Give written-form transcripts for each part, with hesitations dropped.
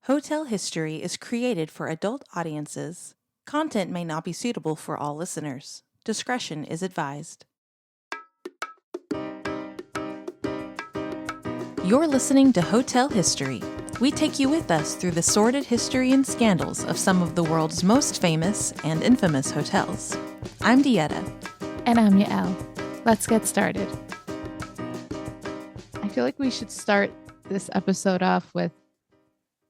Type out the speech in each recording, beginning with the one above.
Hotel history is created for adult audiences. Content may not be suitable for all listeners. Discretion is advised. You're listening to Hotel History. We take you with us through the sordid history and scandals of some of the world's most famous and infamous hotels. I'm Dieta. And I'm Yael. Let's get started. I feel like we should start this episode off with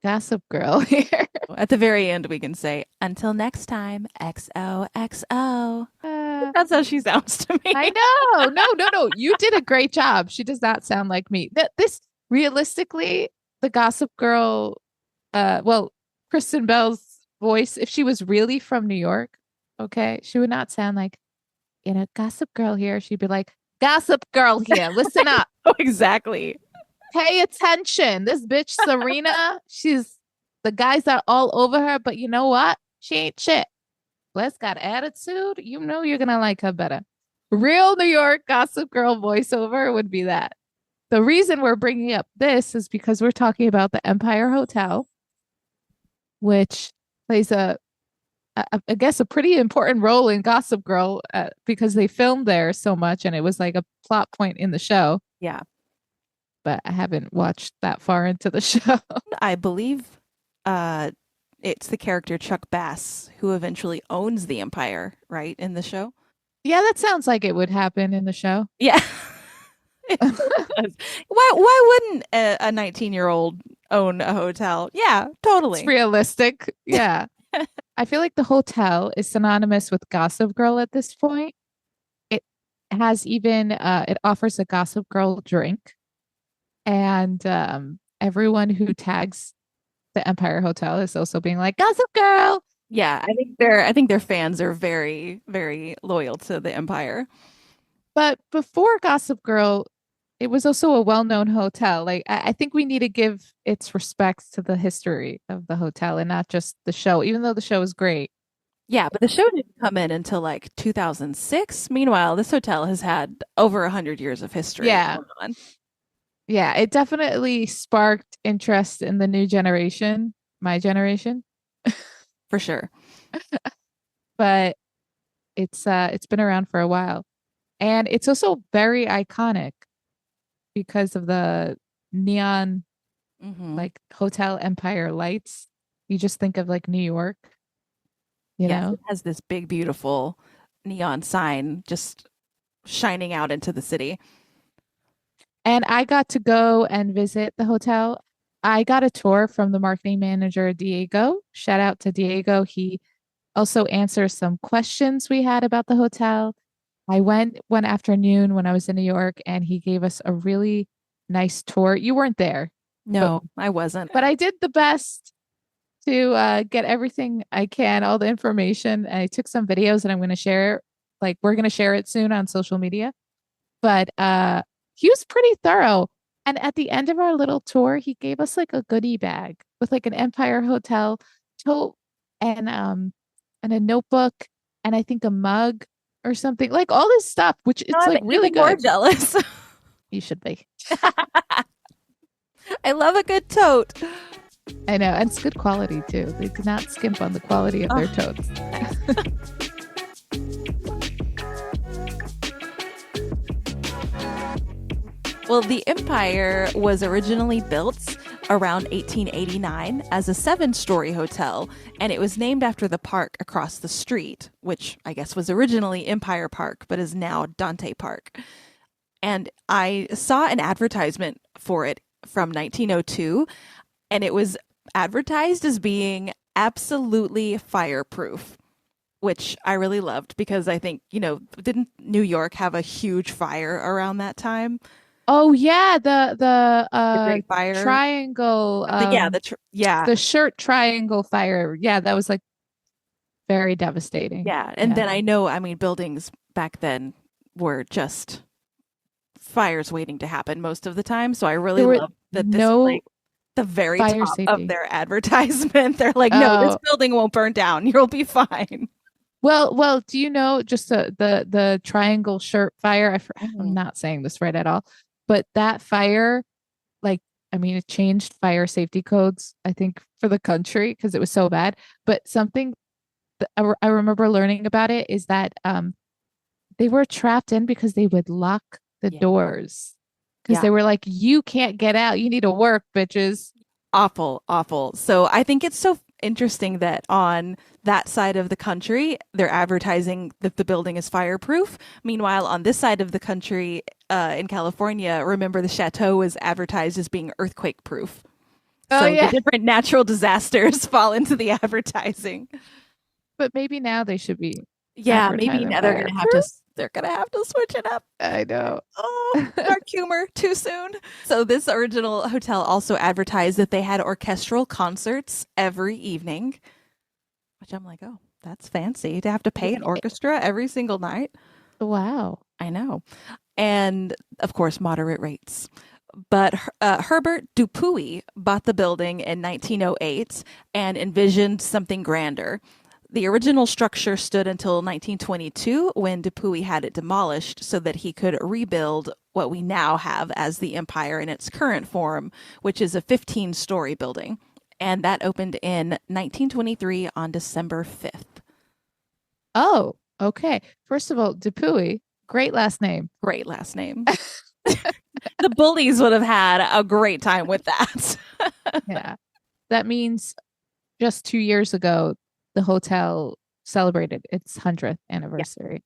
Gossip Girl here. At the very end, we can say, until next time, XOXO. That's how she sounds to me. I know. No. You did a great job. She does not sound like me. This, realistically, the Gossip Girl, Kristen Bell's voice, if she was really from New York, okay, she would not sound like, Gossip Girl here. She'd be like, Gossip Girl here. Listen up. Oh, exactly. Pay attention. This bitch, Serena, the guys are all over her, but you know what? She ain't shit. Les got attitude. You know you're going to like her better. Real New York Gossip Girl voiceover would be that. The reason we're bringing up this is because we're talking about the Empire Hotel, which plays I guess a pretty important role in Gossip Girl because they filmed there so much and it was like a plot point in the show. Yeah. But I haven't watched that far into the show. I believe it's the character Chuck Bass who eventually owns the Empire, right, in the show? Yeah, that sounds like it would happen in the show. Yeah. Why wouldn't a 19-year-old own a hotel? Yeah, totally. It's realistic. Yeah. I feel like the hotel is synonymous with Gossip Girl at this point. It has even, it offers a Gossip Girl drink. And everyone who tags the Empire Hotel is also being like, Gossip Girl. Yeah, I think their fans are very, very loyal to the Empire. But before Gossip Girl, it was also a well-known hotel. Like I think we need to give its respects to the history of the hotel and not just the show, even though the show is great. Yeah, but the show didn't come in until like 2006. Meanwhile, this hotel has had over 100 years of history. Yeah. Going on. Yeah, it definitely sparked interest in the new generation, my generation. For sure. But it's been around for a while. And it's also very iconic because of the neon like Hotel Empire lights. You just think of like New York. You know? It has this big, beautiful neon sign just shining out into the city. And I got to go and visit the hotel. I got a tour from the marketing manager, Diego. Shout out to Diego. He also answers some questions we had about the hotel. I went one afternoon when I was in New York and he gave us a really nice tour. You weren't there. No, I wasn't. But I did the best to get everything I can, all the information. I took some videos and I'm going to share. Like we're going to share it soon on social media. But he was pretty thorough. And at the end of our little tour, he gave us like a goodie bag with like an Empire Hotel tote and a notebook and I think a mug or something. Like all this stuff, which it's like really good. More jealous. You should be. I love a good tote. I know. And it's good quality too. They do not skimp on the quality of their totes. Well, the Empire was originally built around 1889 as a 7-story hotel, and it was named after the park across the street, which I guess was originally Empire Park, but is now Dante Park. And I saw an advertisement for it from 1902, and it was advertised as being absolutely fireproof, which I really loved because I think, didn't New York have a huge fire around that time? Oh yeah, the Great Fire triangle. The shirt triangle fire. Yeah, that was like very devastating. Yeah, and then I know, buildings back then were just fires waiting to happen most of the time. So I really love that this was like the very top of their advertisement. They're like, no, this building won't burn down. You'll be fine. Well, do you know just the triangle shirt fire? I'm not saying this right at all. But that fire, like I mean, it changed fire safety codes, I think, for the country because it was so bad. But something that I remember learning about it is that they were trapped in because they would lock the Yeah. doors because Yeah. they were like, you can't get out. You need to work, bitches. Awful, awful. So I think it's so interesting that on that side of the country, they're advertising that the building is fireproof. Meanwhile, on this side of the country, in California, remember the chateau was advertised as being earthquake proof. Oh, So the yeah. different natural disasters fall into the advertising. But maybe now they should be Yeah, maybe advertising now fireproof. they're gonna have to switch it up. I know. Oh, dark humor too soon. So this original hotel also advertised that they had orchestral concerts every evening, which I'm like, oh, that's fancy to have to pay an orchestra every single night. Wow. I know. And of course, moderate rates. But Herbert Dupuy bought the building in 1908 and envisioned something grander. The original structure stood until 1922 when Dupuy had it demolished so that he could rebuild what we now have as the Empire in its current form, which is a 15-story building. And that opened in 1923 on December 5th. Oh, okay. First of all, Dupuy, great last name. Great last name. The bullies would have had a great time with that. Yeah. That means just 2 years ago, the hotel celebrated its 100th Yeah. anniversary.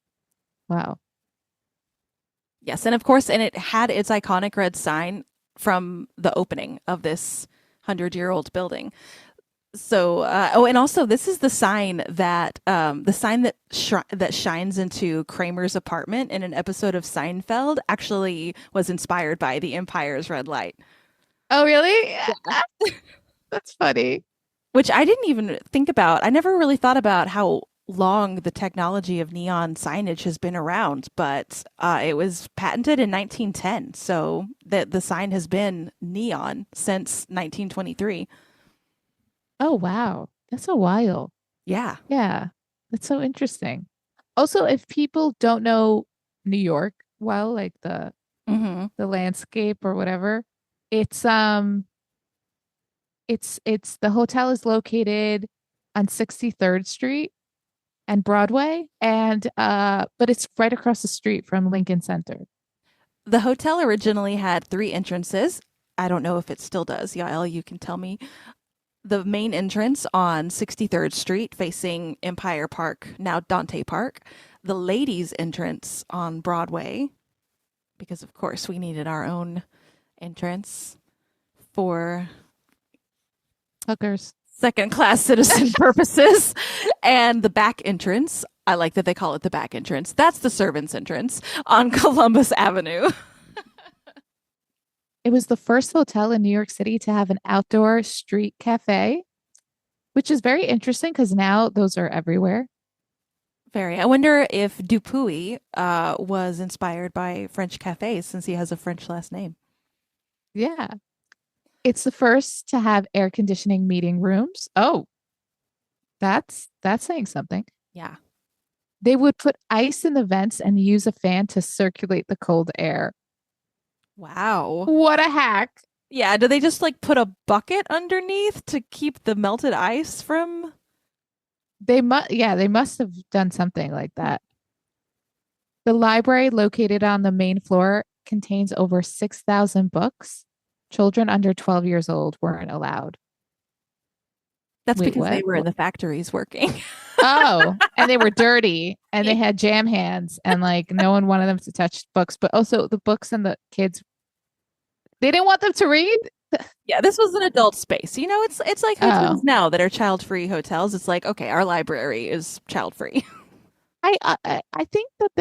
Wow. Yes, and of course, and it had its iconic red sign from the opening of this 100-year-old building. So, oh, and also this is the sign that shines into Kramer's apartment in an episode of Seinfeld actually was inspired by the Empire's red light. Oh, really? Yeah. That's funny. Which I didn't even think about. I never really thought about how long the technology of neon signage has been around, but it was patented in 1910. So the sign has been neon since 1923. Oh, wow. That's a while. Yeah. Yeah. That's so interesting. Also, if people don't know New York, well, like Hmm. the landscape or whatever, it's it's the hotel is located on 63rd Street and Broadway and but it's right across the street from Lincoln Center. The hotel originally had three entrances. I don't know if it still does. Yael, you can tell me. The main entrance on 63rd Street facing Empire Park, now Dante Park. The ladies' entrance on Broadway, because of course we needed our own entrance for Hookers. second class citizen purposes. And the back entrance, I like that they call it the back entrance. That's the servants' entrance on Columbus Avenue. It was the first hotel in New York City to have an outdoor street cafe, which is very interesting because now those are everywhere. Very. I wonder if Dupuy was inspired by French cafes since he has a French last name. Yeah. It's the first to have air conditioning meeting rooms. Oh, that's saying something. Yeah. They would put ice in the vents and use a fan to circulate the cold air. Wow. What a hack. Yeah. Do they just like put a bucket underneath to keep the melted ice from? They must have done something like that. The library located on the main floor contains over 6,000 books. Children under 12 years old weren't allowed. That's Wait, because they what? were in the factories working. Oh, and they were dirty and they had jam hands and like no one wanted them to touch books, but also the books and the kids, they didn't want them to read. Yeah, this was an adult space. You know, it's like hotels Oh, now that are child-free hotels. It's like, okay, our library is child-free. I think that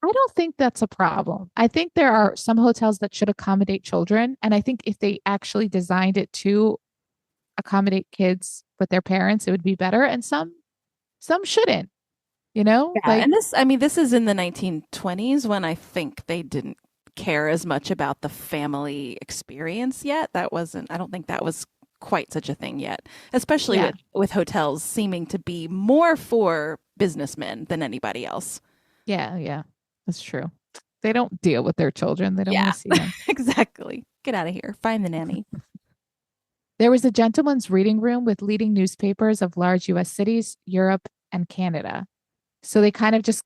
I don't think that's a problem. I think there are some hotels that should accommodate children. And I think if they actually designed it to accommodate kids with their parents, it would be better. And some shouldn't, you know? Yeah, Like, and this, I mean, this is in the 1920s when I think they didn't care as much about the family experience yet. I don't think that was quite such a thing yet, especially yeah, with hotels seeming to be more for businessmen than anybody else. yeah, that's true. They don't deal with their children. They don't want Yeah, to see them. exactly. Get out of here. Find the nanny. There was a gentleman's reading room with leading newspapers of large US cities, Europe, and Canada. So they kind of just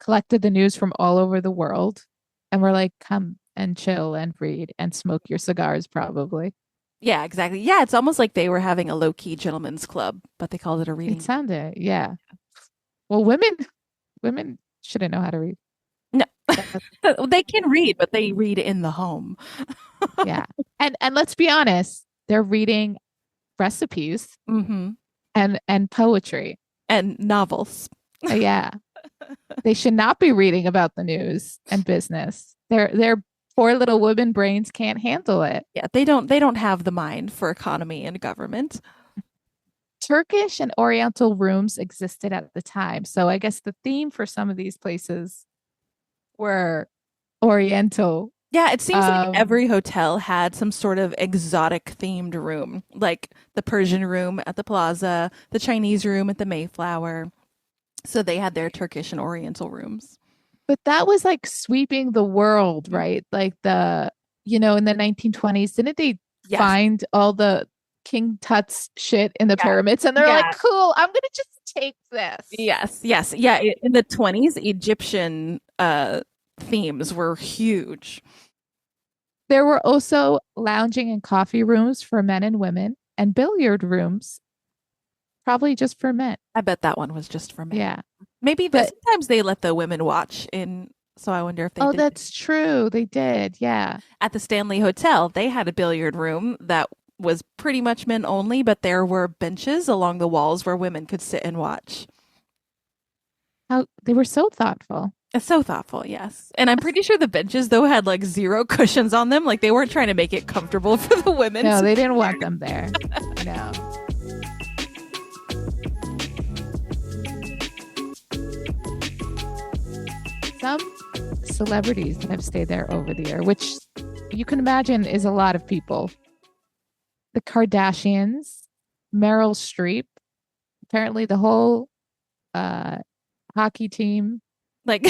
collected the news from all over the world and were like, come and chill and read and smoke your cigars, probably. Yeah, exactly. Yeah, it's almost like they were having a low key gentleman's club, but they called it a It reading. sounded, yeah. Well, women shouldn't know how to read. No, That- they can read, but they read in the home. yeah. And let's be honest, they're reading recipes Hmm. and poetry. And novels. Yeah. They should not be reading about the news and business. Their poor little women brains can't handle it. Yeah, they don't have the mind for economy and government. Turkish and Oriental rooms existed at the time. So I guess the theme for some of these places were Oriental. Yeah, it seems like Um, every hotel had some sort of exotic themed room, like the Persian room at the Plaza, the Chinese room at the Mayflower. So they had their Turkish and Oriental rooms. but that was like sweeping the world, Mhm. right? Like in the 1920s, didn't they Yes. find all the King Tut's shit in the Yeah. pyramids? And they're like, Yeah. cool, I'm gonna just take this. Yes. Yes. Yeah. In the 20s, Egyptian themes were huge. There were also lounging and coffee rooms for men and women, and billiard rooms, probably just for men. I bet that one was just for men. Yeah. Maybe But sometimes they let the women watch in, so I wonder if they oh, did. that's true. They did. Yeah. At the Stanley Hotel, they had a billiard room that was pretty much men only, but there were benches along the walls where women could sit and watch. How they were so thoughtful. It's so thoughtful, yes. And I'm pretty sure the benches though had like zero cushions on them. Like they weren't trying to make it comfortable for the women. No, they didn't want them there. No. Some celebrities have stayed there over the year, which you can imagine is a lot of people. The Kardashians, Meryl Streep, apparently the whole uh, hockey team Like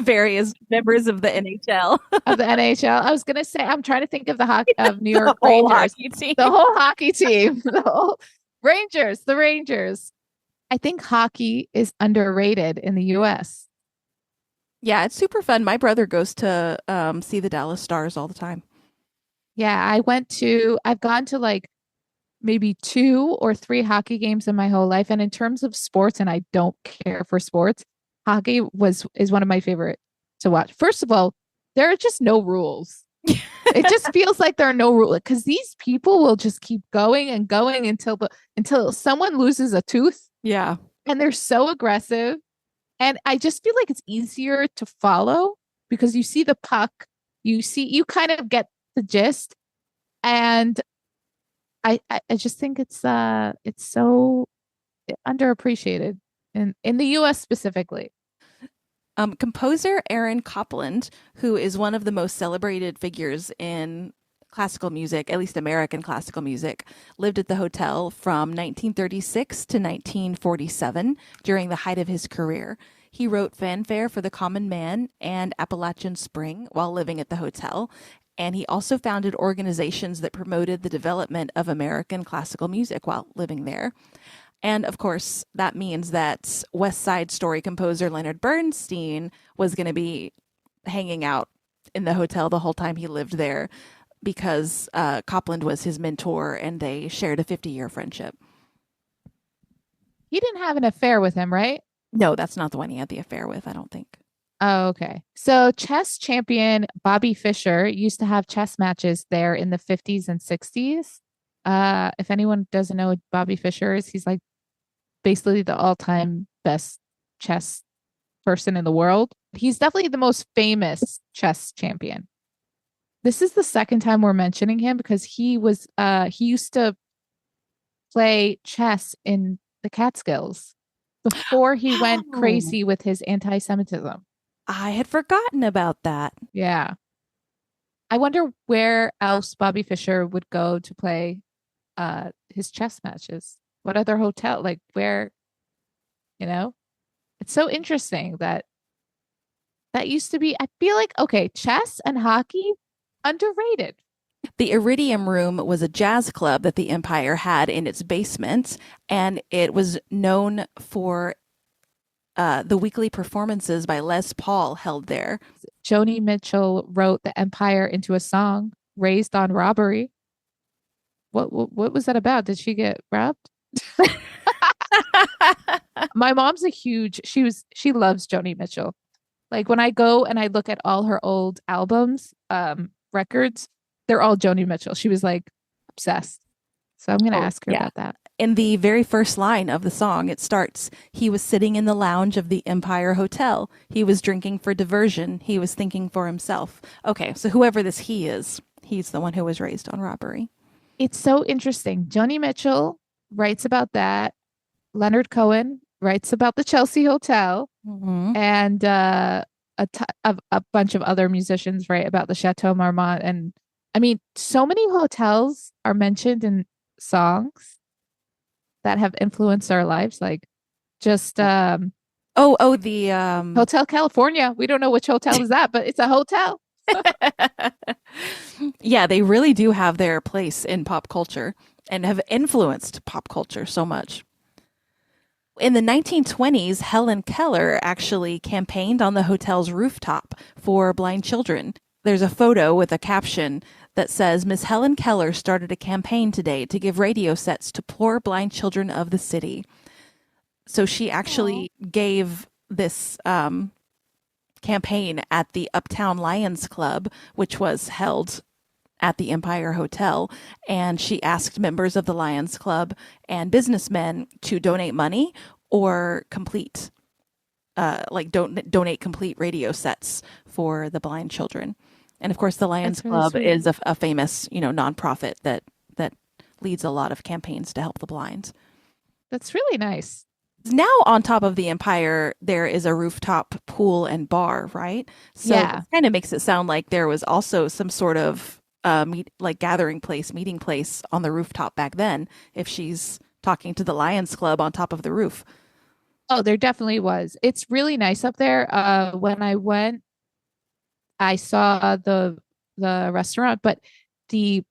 various members of the NHL. of the NHL. I was gonna say I'm trying to think of the hockey of New The York whole Rangers, hockey team. the whole hockey team, the whole Rangers, the Rangers. I think hockey is underrated in the US. Yeah, it's super fun. My brother goes to see the Dallas Stars all the time. Yeah, I've gone to like maybe two or three hockey games in my whole life. And in terms of sports, and I don't care for sports, hockey is one of my favorite to watch. First of all, there are just no rules. It just feels like there are no rules because these people will just keep going and going until someone loses a tooth, Yeah. and they're so aggressive. And I just feel like it's easier to follow because you see the puck, you kind of get the gist. And I just think it's so underappreciated in the US specifically. Composer Aaron Copland, who is one of the most celebrated figures in classical music, at least American classical music, lived at the hotel from 1936 to 1947 during the height of his career. He wrote Fanfare for the Common Man and Appalachian Spring while living at the hotel. And he also founded organizations that promoted the development of American classical music while living there. And of course, that means that West Side Story composer Leonard Bernstein was going to be hanging out in the hotel the whole time he lived there because Copland was his mentor and they shared a 50-year friendship. He didn't have an affair with him, right? No, that's not the one he had the affair with, I don't think. Oh, okay. So chess champion Bobby Fischer used to have chess matches there in the 50s and 60s. If anyone doesn't know what Bobby Fischer is, he's like basically the all-time best chess person in the world. He's definitely the most famous chess champion. This is the second time we're mentioning him because he used to play chess in the Catskills before he went Oh, crazy with his anti-Semitism. I had forgotten about that. Yeah. I wonder where else Bobby Fischer would go to play his chess matches. What other hotel? Like where, you know? It's so interesting that used to be, I feel like, okay, chess and hockey, underrated. The Iridium Room was a jazz club that the Empire had in its basement, and it was known for the weekly performances by Les Paul held there. Joni Mitchell wrote The Empire into a song, Raised on Robbery. What was that about? Did she get robbed? My mom's she loves Joni Mitchell. Like when I go and I look at all her old albums, records, they're all Joni Mitchell. She was like obsessed. So I'm gonna ask her about that. In the very first line of the song, it starts, "He was sitting in the lounge of the Empire Hotel. He was drinking for diversion. He was thinking for himself." Okay, so whoever this he is, he's the one who was raised on robbery. It's so interesting. Joni Mitchell writes about that. Leonard Cohen writes about the Chelsea Hotel. Mm-hmm. And a bunch of other musicians write about the Chateau Marmont. And I mean, so many hotels are mentioned in songs that have influenced our lives. Like just the Hotel California. We don't know which hotel is that, but it's a hotel. Yeah, they really do have their place in pop culture and have influenced pop culture so much. In the 1920s, Helen Keller actually campaigned on the hotel's rooftop for blind children. There's a photo with a caption that says, "Miss Helen Keller started a campaign today to give radio sets to poor blind children of the city." So she actually gave this campaign at the Uptown Lions Club, which was held at the Empire Hotel, and she asked members of the Lions Club and businessmen to donate money or donate complete radio sets for the blind children. And of course, the Lions Club is a famous, nonprofit that leads a lot of campaigns to help the blind. That's really nice. Now, on top of the Empire, there is a rooftop pool and bar, right? So it kind of makes it sound like there was also some sort of gathering place, meeting place on the rooftop back then, if she's talking to the Lions Club on top of the roof. Oh, there definitely was. It's really nice up there. When I went, I saw the restaurant, but the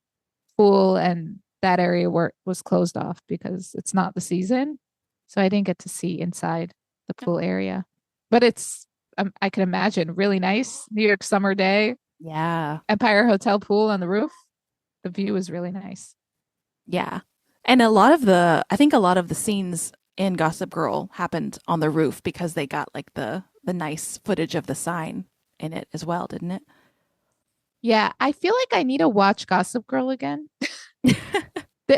pool and that area was closed off because it's not the season. So I didn't get to see inside the pool area. But it's, I can imagine, really nice New York summer day. Yeah. Empire Hotel pool on the roof. The view is really nice. Yeah. And I think a lot of the scenes in Gossip Girl happened on the roof because they got like the nice footage of the sign in it as well, didn't it? Yeah, I feel like I need to watch Gossip Girl again.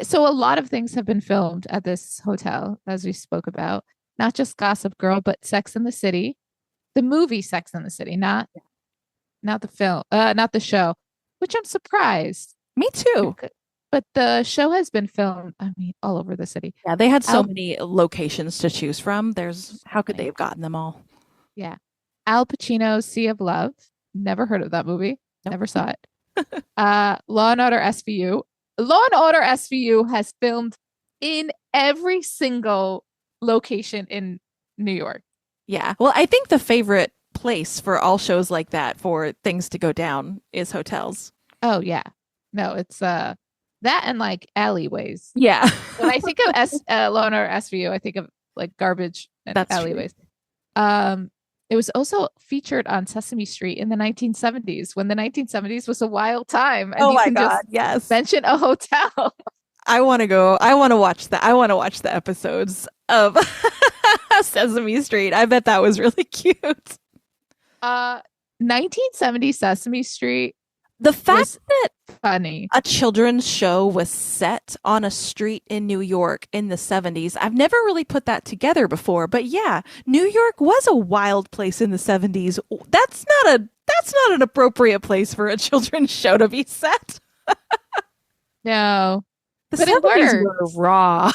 So a lot of things have been filmed at this hotel, as we spoke about. Not just Gossip Girl, but Sex and the City, the movie Sex and the City, not the film, not the show, which I'm surprised. Me too. But the show has been filmed, I mean, all over the city. Yeah, they had so many locations to choose from. How could they have gotten them all? Yeah. Al Pacino's Sea of Love. Never heard of that movie. Nope. Never saw it. Law and Order SVU. Law and Order SVU has filmed in every single location in New York. Yeah. Well, I think the favorite place for all shows like that for things to go down is hotels. Oh, yeah. No, it's that and like alleyways. Yeah. When I think of Law and Order SVU, I think of like garbage and alleyways. True. It was also featured on Sesame Street in the 1970s, when the 1970s was a wild time. And oh my God, yes. Mention a hotel. I want to watch that. I want to watch the episodes of Sesame Street. I bet that was really cute. 1970 Sesame Street. The fact that funny a children's show was set on a street in New York in the 70s. I've never really put that together before, but yeah, New York was a wild place in the 70s. That's not an appropriate place for a children's show to be set. No. The 70s were raw.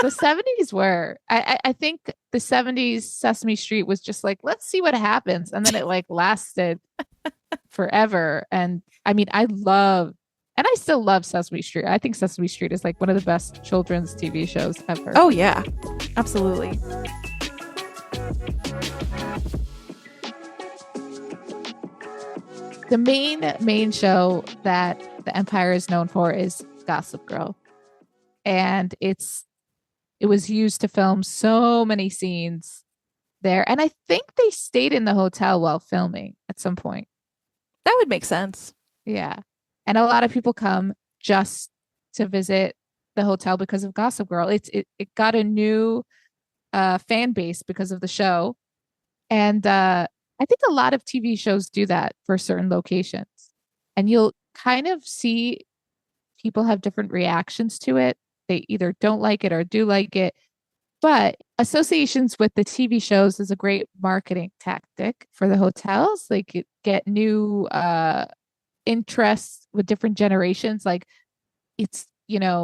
The 70s were. I think the 70s Sesame Street was just like, let's see what happens. And then it like lasted forever. And I mean, I still love Sesame Street. I think Sesame Street is like one of the best children's TV shows ever. Oh, yeah. Absolutely. The main show that the Empire is known for is Gossip Girl. And it was used to film so many scenes there. And I think they stayed in the hotel while filming at some point. That would make sense. Yeah. And a lot of people come just to visit the hotel because of Gossip Girl. It got a new fan base because of the show. And I think a lot of TV shows do that for certain locations. And you'll kind of see people have different reactions to it. They either don't like it or do like it. But associations with the TV shows is a great marketing tactic for the hotels. Like get new interests with different generations. Like it's,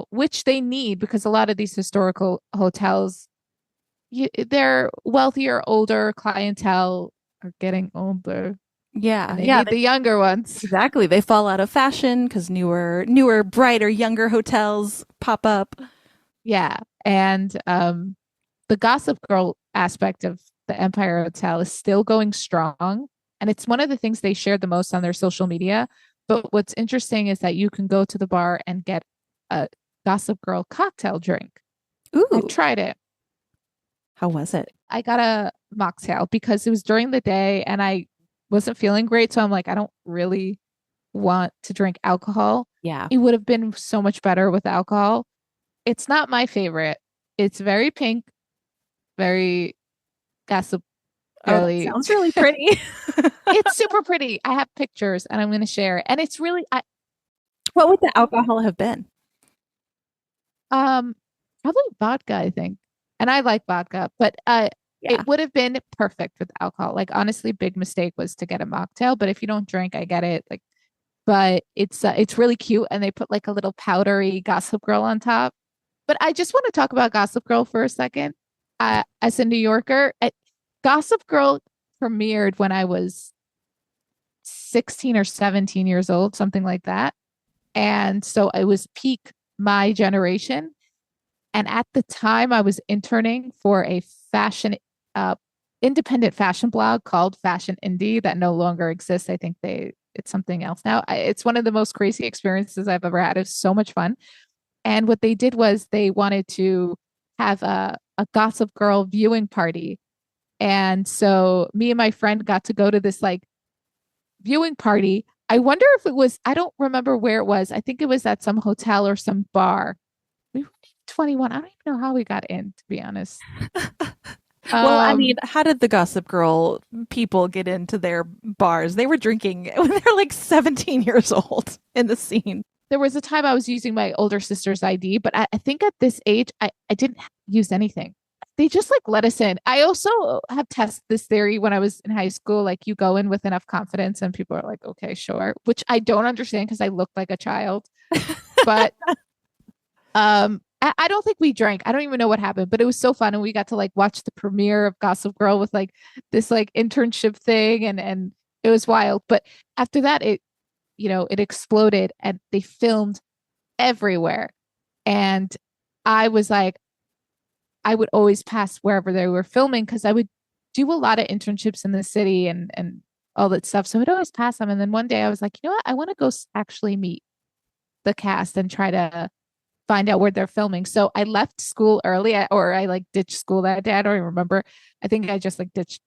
which they need because a lot of these historical hotels, they're wealthier, older clientele are getting older. Yeah. And they Yeah. need the younger ones. Exactly. They fall out of fashion because newer, brighter, younger hotels pop up. Yeah. And the Gossip Girl aspect of the Empire Hotel is still going strong. And it's one of the things they shared the most on their social media. But what's interesting is that you can go to the bar and get a Gossip Girl cocktail drink. Ooh. I tried it. How was it? I got a mocktail because it was during the day and I wasn't feeling great. So I'm like, I don't really want to drink alcohol. Yeah. It would have been so much better with alcohol. It's not my favorite. It's very pink, very Gossip girly. That sounds really pretty. It's super pretty. I have pictures and I'm going to share. And it's really, What would the alcohol have been? probably vodka, I think. And I like vodka, but it would have been perfect with alcohol. Like honestly, big mistake was to get a mocktail. But if you don't drink, I get it. Like, but it's really cute, and they put like a little powdery Gossip Girl on top. But I just want to talk about Gossip Girl for a second. As a New Yorker, Gossip Girl premiered when I was 16 or 17 years old, something like that. And so it was peak my generation. And at the time, I was interning for a independent fashion blog called Fashion Indie that no longer exists. I think it's something else now. It's one of the most crazy experiences I've ever had. It was so much fun. And what they did was they wanted to have a Gossip Girl viewing party. And so me and my friend got to go to this like viewing party. I wonder if it was, I don't remember where it was. I think it was at some hotel or some bar. We were 21. I don't even know how we got in, to be honest. Well, I mean, how did the Gossip Girl people get into their bars? They were drinking when they're like 17 years old in the scene. There was a time I was using my older sister's ID, but I think at this age, I didn't use anything. They just like let us in. I also have tested this theory when I was in high school. Like you go in with enough confidence and people are like, okay, sure. Which I don't understand because I looked like a child. But I don't think we drank. I don't even know what happened, but it was so fun. And we got to like watch the premiere of Gossip Girl with like this like internship thing and it was wild. But after that, it exploded and they filmed everywhere. And I was like, I would always pass wherever they were filming because I would do a lot of internships in the city and all that stuff. So I'd always pass them. And then one day I was like, you know what? I want to go actually meet the cast and try to find out where they're filming. So I left school early or I like ditched school that day. I don't even remember. I think I just like ditched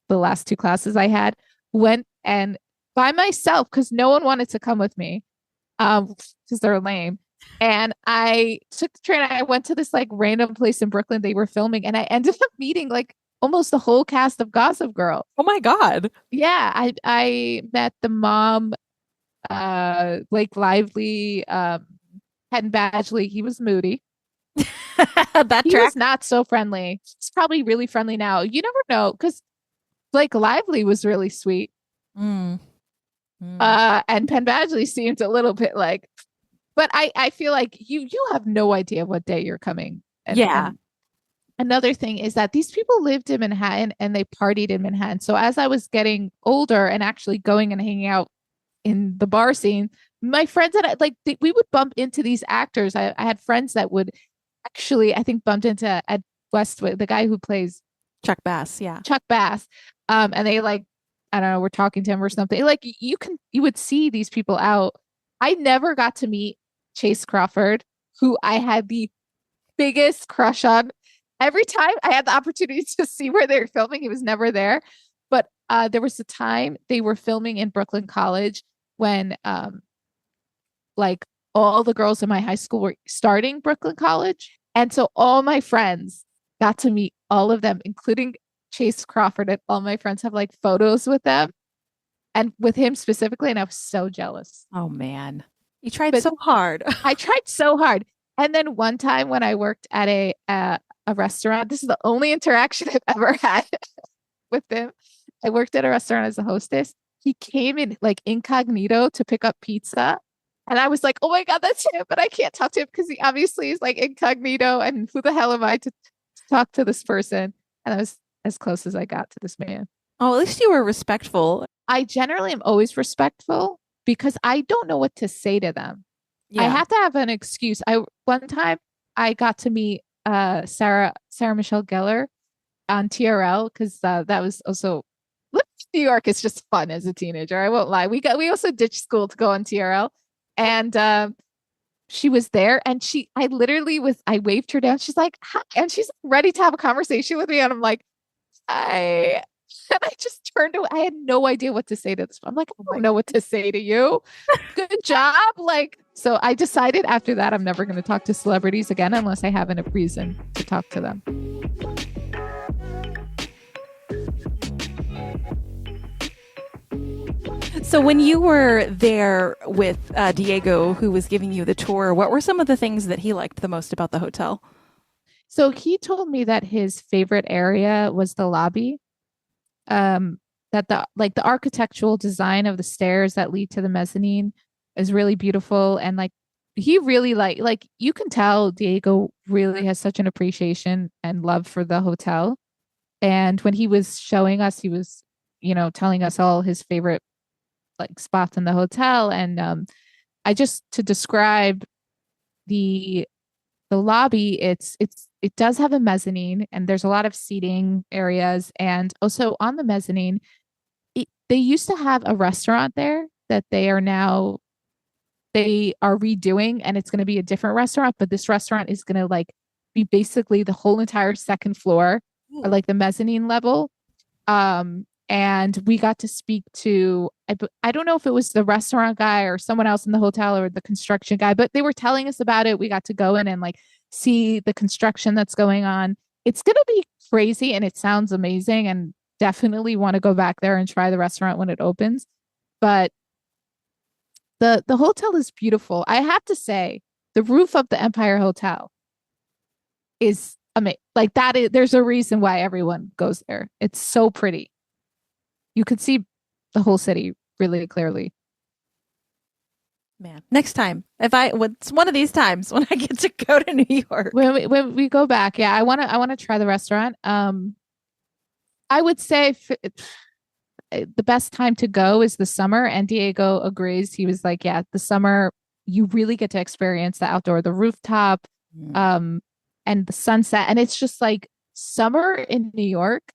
the last 2 classes I had, went and by myself because no one wanted to come with me because they're lame. And I took the train. I went to this like random place in Brooklyn they were filming, and I ended up meeting like almost the whole cast of Gossip Girl. Oh my God. Yeah. I met the mom, Blake Lively, Penn Badgley. He was moody. He was not so friendly. He's probably really friendly now. You never know because Blake Lively was really sweet. And Penn Badgley seemed a little bit like, but I feel like you have no idea what day you're coming. And another thing is that these people lived in Manhattan and they partied in Manhattan. So as I was getting older and actually going and hanging out in the bar scene, my friends we would bump into these actors. I had friends that would actually, I think, bumped into Ed Westwood, the guy who plays Chuck Bass. Yeah. Chuck Bass. And they like, I don't know, we're talking to him or something. Like you would see these people out I never got to meet Chase Crawford, who I had the biggest crush on. Every time I had the opportunity to see where they were filming, he was never there. But there was a time they were filming in Brooklyn College when like all the girls in my high school were starting Brooklyn College. And so all my friends got to meet all of them, including Chase Crawford. And all my friends have like photos with them and with him specifically. And I was so jealous. Oh, man. You tried so hard. I tried so hard. And then one time when I worked at a restaurant, this is the only interaction I've ever had with him. I worked at a restaurant as a hostess. He came in like incognito to pick up pizza. And I was like, oh my God, that's him. But I can't talk to him because he obviously is like incognito. And who the hell am I to talk to this person? And I was as close as I got to this man. Oh, at least you were respectful. I generally am always respectful because I don't know what to say to them. Yeah. I have to have an excuse. One time I got to meet Sarah Michelle Gellar on TRL because that was also New York is just fun as a teenager. I won't lie. We also ditched school to go on TRL, and she was there, and I waved her down. She's like, hi, and she's ready to have a conversation with me, and I'm like, hi. And I just turned away. I had no idea what to say to this. I'm like, I don't know what to say to you. Good job. So I decided after that, I'm never going to talk to celebrities again unless I have a reason to talk to them. So when you were there with Diego, who was giving you the tour, what were some of the things that he liked the most about the hotel? So he told me that his favorite area was the lobby. That the architectural design of the stairs that lead to the mezzanine is really beautiful. And like, he really like you can tell Diego really has such an appreciation and love for the hotel. And when he was showing us, he was, telling us all his favorite like spots in the hotel. And I just to describe the lobby, it does have a mezzanine and there's a lot of seating areas. And also on the mezzanine, they used to have a restaurant there that they are redoing, and it's going to be a different restaurant, but this restaurant is going to like be basically the whole entire second floor or like the mezzanine level. And we got to speak to, I don't know if it was the restaurant guy or someone else in the hotel or the construction guy, but they were telling us about it. We got to go in and like see the construction that's going on. It's going to be crazy and it sounds amazing, and definitely want to go back there and try the restaurant when it opens. But the hotel is beautiful. I have to say, the roof of the Empire Hotel is amazing. Like there's a reason why everyone goes there. It's so pretty. You could see the whole city really clearly. Man, next time, it's one of these times when I get to go to New York. When we go back, yeah, I want to try the restaurant. I would say the best time to go is the summer, and Diego agrees. He was like, yeah, the summer, you really get to experience the outdoor, the rooftop, and the sunset. And it's just like summer in New York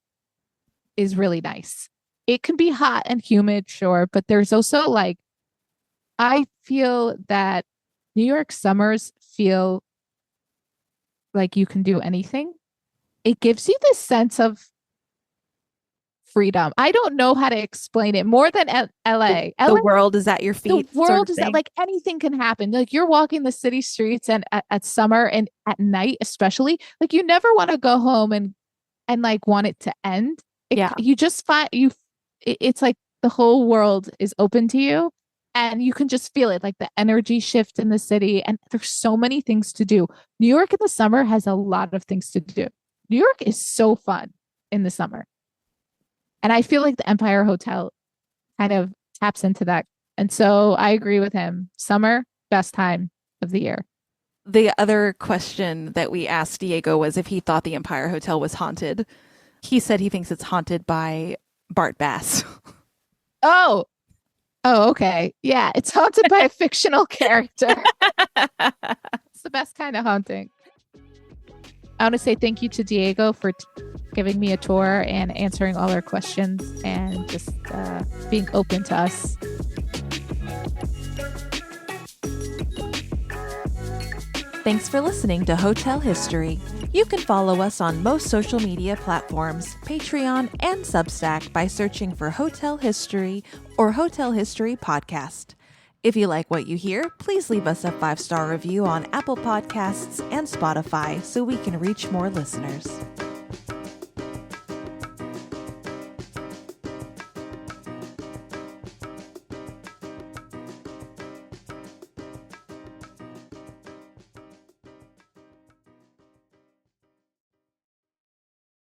is really nice. It can be hot and humid, sure, but there's also like, I feel that New York summers feel like you can do anything. It gives you this sense of freedom. I don't know how to explain it more than LA. The world is at your feet. The world is like anything can happen. Like you're walking the city streets and at summer and at night, especially, like you never want to go home and like want it to end. You just find it's like the whole world is open to you. And you can just feel it, like the energy shift in the city. And there's so many things to do. New York in the summer has a lot of things to do. New York is so fun in the summer. And I feel like the Empire Hotel kind of taps into that. And so I agree with him. Summer, best time of the year. The other question that we asked Diego was if he thought the Empire Hotel was haunted. He said he thinks it's haunted by Bart Bass. Oh, okay. Yeah, it's haunted by a fictional character. It's the best kind of haunting. I want to say thank you to Diego for giving me a tour and answering all our questions and just being open to us. Thanks for listening to Hotel History. You can follow us on most social media platforms, Patreon, and Substack by searching for Hotel History or Hotel History Podcast. If you like what you hear, please leave us a 5-star review on Apple Podcasts and Spotify so we can reach more listeners.